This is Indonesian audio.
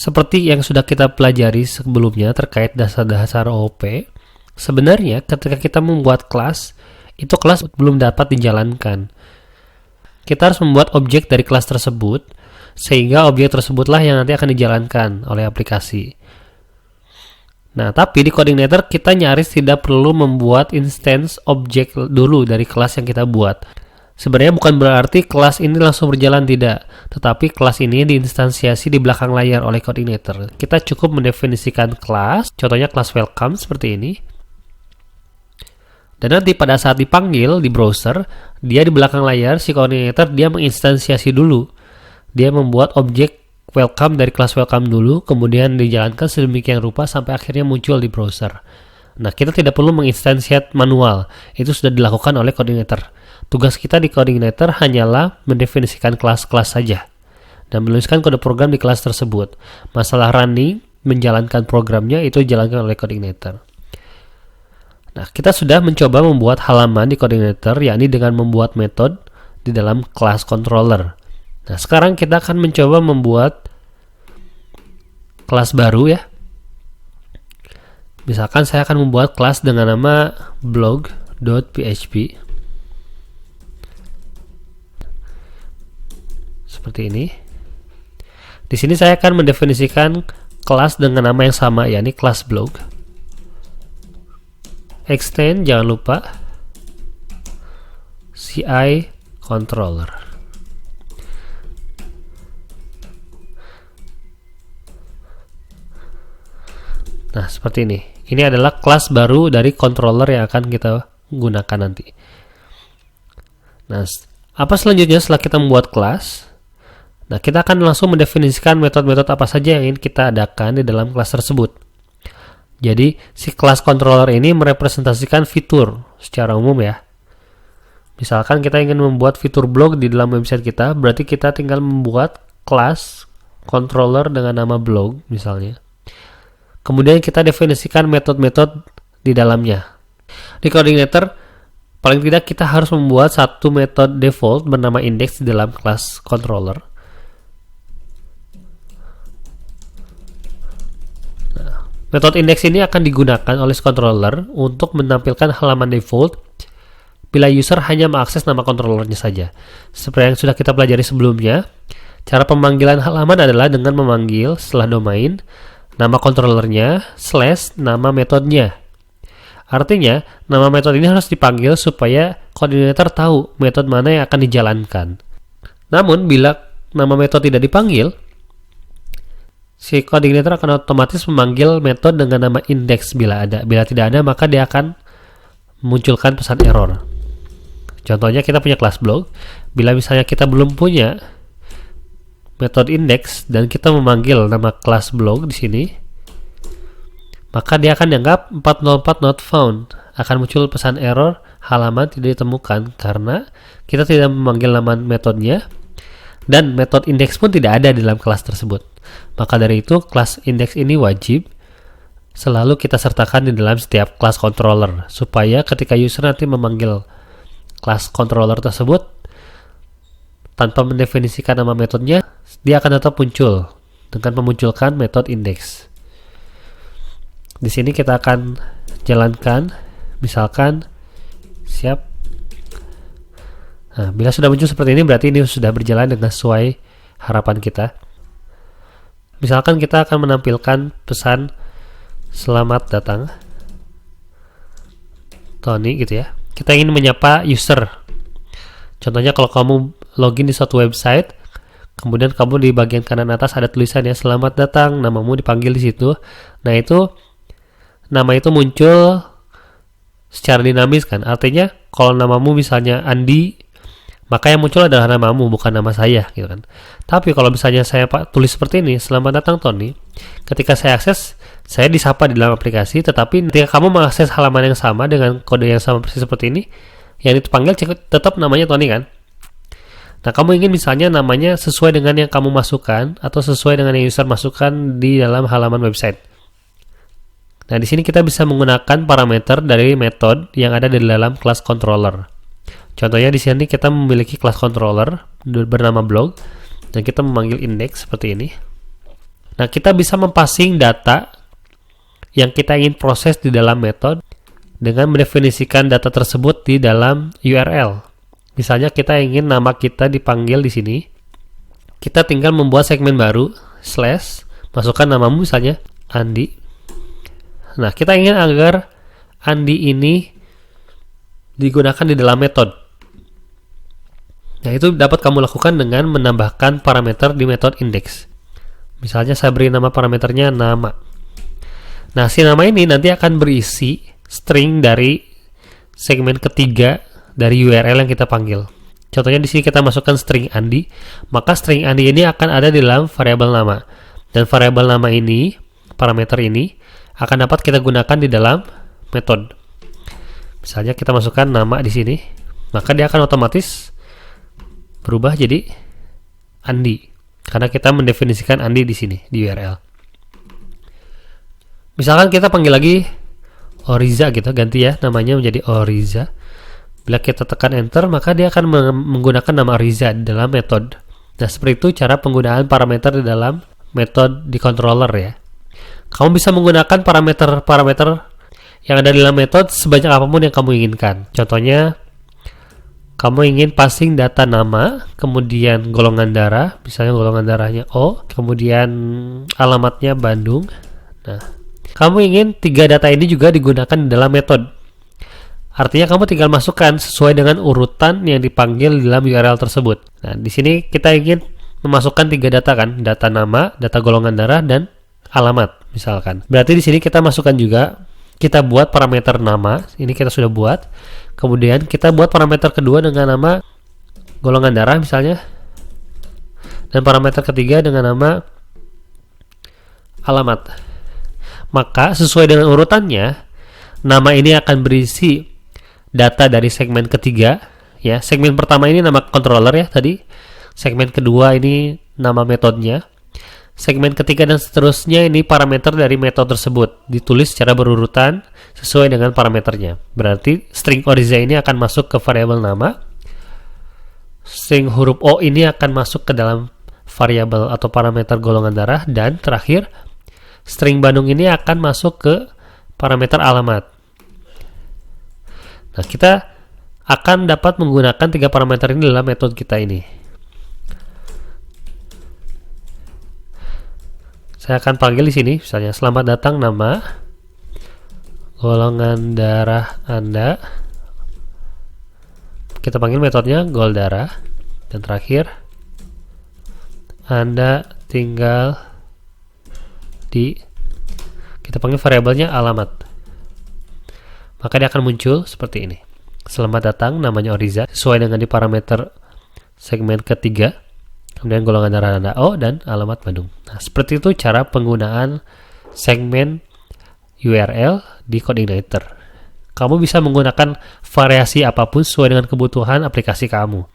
Seperti yang sudah kita pelajari sebelumnya terkait dasar-dasar OOP, sebenarnya ketika kita membuat kelas, itu kelas belum dapat dijalankan. Kita harus membuat objek dari kelas tersebut, sehingga objek tersebutlah yang nanti akan dijalankan oleh aplikasi. Nah, tapi di Coordinator kita nyaris tidak perlu membuat instance objek dulu dari kelas yang kita buat. Sebenarnya bukan berarti kelas ini langsung berjalan, tidak. Tetapi kelas ini diinstansiasi di belakang layar oleh Coordinator. Kita cukup mendefinisikan kelas, contohnya kelas welcome seperti ini. Dan nanti pada saat dipanggil di browser, dia di belakang layar, si Coordinator, dia menginstansiasi dulu. Dia membuat objek welcome dari kelas welcome dulu, kemudian dijalankan sedemikian rupa sampai akhirnya muncul di browser. Nah, kita tidak perlu menginstansiat manual. Itu sudah dilakukan oleh Coordinator. Tugas kita di Coordinator hanyalah mendefinisikan kelas-kelas saja dan menuliskan kode program di kelas tersebut. Masalah running, menjalankan programnya, itu dijalankan oleh Coordinator. Nah, kita sudah mencoba membuat halaman di Coordinator, yakni dengan membuat metode di dalam kelas controller. Nah, sekarang kita akan mencoba membuat kelas baru ya. Misalkan saya akan membuat kelas dengan nama blog.php. Seperti ini. Di sini saya akan mendefinisikan kelas dengan nama yang sama, yakni kelas blog. Extend, jangan lupa CI controller. Nah, seperti ini. Ini adalah kelas baru dari controller yang akan kita gunakan nanti. Nah, apa selanjutnya setelah kita membuat kelas? Nah, kita akan langsung mendefinisikan metode-metode apa saja yang ingin kita adakan di dalam kelas tersebut. Jadi, si kelas controller ini merepresentasikan fitur secara umum ya. Misalkan kita ingin membuat fitur blog di dalam website kita, berarti kita tinggal membuat kelas controller dengan nama blog misalnya. Kemudian kita definisikan metode-metode di dalamnya. Di Coordinator, paling tidak kita harus membuat satu metode default bernama index di dalam kelas controller. Nah, metode index ini akan digunakan oleh controller untuk menampilkan halaman default bila user hanya mengakses nama controllernya saja. Seperti yang sudah kita pelajari sebelumnya, cara pemanggilan halaman adalah dengan memanggil setelah domain nama controllernya / nama metodenya. Artinya, nama metode ini harus dipanggil supaya Coordinator tahu metode mana yang akan dijalankan. Namun, bila nama metode tidak dipanggil, si Coordinator akan otomatis memanggil metode dengan nama index bila ada. Bila tidak ada, maka dia akan munculkan pesan error. Contohnya, kita punya kelas blog. Bila misalnya kita belum punya metode index dan kita memanggil nama kelas blog di sini, maka dia akan dianggap 404 not found. Akan muncul pesan error, halaman tidak ditemukan karena kita tidak memanggil nama metodenya dan metode index pun tidak ada di dalam kelas tersebut. Maka dari itu, kelas index ini wajib selalu kita sertakan di dalam setiap kelas controller supaya ketika user nanti memanggil kelas controller tersebut tanpa mendefinisikan nama metodenya, dia akan tetap muncul dengan memunculkan metode index. Di sini kita akan jalankan, misalkan siap. Nah, bila sudah muncul seperti ini, berarti ini sudah berjalan dengan sesuai harapan kita. Misalkan kita akan menampilkan pesan selamat datang Tony gitu ya. Kita ingin menyapa user. Contohnya kalau kamu login di suatu website, kemudian kamu di bagian kanan atas ada tulisannya selamat datang, namamu dipanggil di situ. Nah, itu nama itu muncul secara dinamis kan. Artinya kalau namamu misalnya Andi, maka yang muncul adalah namamu, bukan nama saya gitu kan. Tapi kalau misalnya saya tulis seperti ini, selamat datang Tony, ketika saya akses, saya disapa di dalam aplikasi, tetapi ketika kamu mengakses halaman yang sama dengan kode yang sama persis seperti ini, yang dipanggil tetap namanya Tony kan. Nah, kamu ingin misalnya namanya sesuai dengan yang kamu masukkan atau sesuai dengan yang user masukkan di dalam halaman website. Nah, di sini kita bisa menggunakan parameter dari metode yang ada di dalam kelas controller. Contohnya di sini kita memiliki kelas controller bernama blog dan kita memanggil index seperti ini. Nah, kita bisa mempassing data yang kita ingin proses di dalam metode dengan mendefinisikan data tersebut di dalam URL. Misalnya kita ingin nama kita dipanggil di sini. Kita tinggal membuat segmen baru, slash, masukkan namamu misalnya, Andi. Nah, kita ingin agar Andi ini digunakan di dalam metode. Nah, itu dapat kamu lakukan dengan menambahkan parameter di metode index. Misalnya saya beri nama parameternya nama. Nah, si nama ini nanti akan berisi string dari segmen ketiga dari URL yang kita panggil. Contohnya di sini kita masukkan string Andi, maka string Andi ini akan ada di dalam variabel nama. Dan variabel nama ini, parameter ini akan dapat kita gunakan di dalam metode. Misalnya kita masukkan nama di sini, maka dia akan otomatis berubah jadi Andi karena kita mendefinisikan Andi di sini di URL. Misalkan kita panggil lagi Oriza gitu, ganti ya namanya menjadi Oriza. Bila kita tekan enter, maka dia akan menggunakan nama Oriza di dalam metode. Nah, seperti itu cara penggunaan parameter di dalam metode di controller ya. Kamu bisa menggunakan parameter-parameter yang ada di dalam metode sebanyak apapun yang kamu inginkan. Contohnya, kamu ingin passing data nama, kemudian golongan darah, misalnya golongan darahnya O, kemudian alamatnya Bandung. Nah, kamu ingin 3 data ini juga digunakan di dalam metode. Artinya kamu tinggal masukkan sesuai dengan urutan yang dipanggil di dalam URL tersebut. Nah, di sini kita ingin memasukkan 3 data kan, data nama, data golongan darah, dan alamat misalkan. Berarti di sini kita masukkan juga, kita buat parameter nama, ini kita sudah buat. Kemudian kita buat parameter kedua dengan nama golongan darah misalnya. Dan parameter ketiga dengan nama alamat. Maka sesuai dengan urutannya, nama ini akan berisi data dari segmen ketiga. Ya, segmen pertama ini nama controller ya tadi. Segmen kedua ini nama metodenya. Segmen ketiga dan seterusnya ini parameter dari metode tersebut, ditulis secara berurutan sesuai dengan parameternya. Berarti string Oriza ini akan masuk ke variabel nama, string huruf O ini akan masuk ke dalam variabel atau parameter golongan darah, dan terakhir string Bandung ini akan masuk ke parameter alamat. Nah, kita akan dapat menggunakan 3 parameter ini dalam metode kita ini. Saya akan panggil di sini, misalnya selamat datang nama, golongan darah Anda. Kita panggil metodenya gol darah, dan terakhir Anda tinggal di, kita panggil variabelnya alamat. Maka dia akan muncul seperti ini. Selamat datang, namanya Oriza, sesuai dengan di parameter segmen ketiga. Kemudian golongan darah Anda O dan alamat Bandung. Nah, seperti itu cara penggunaan segmen URL di CodeIgniter. Kamu bisa menggunakan variasi apapun sesuai dengan kebutuhan aplikasi kamu.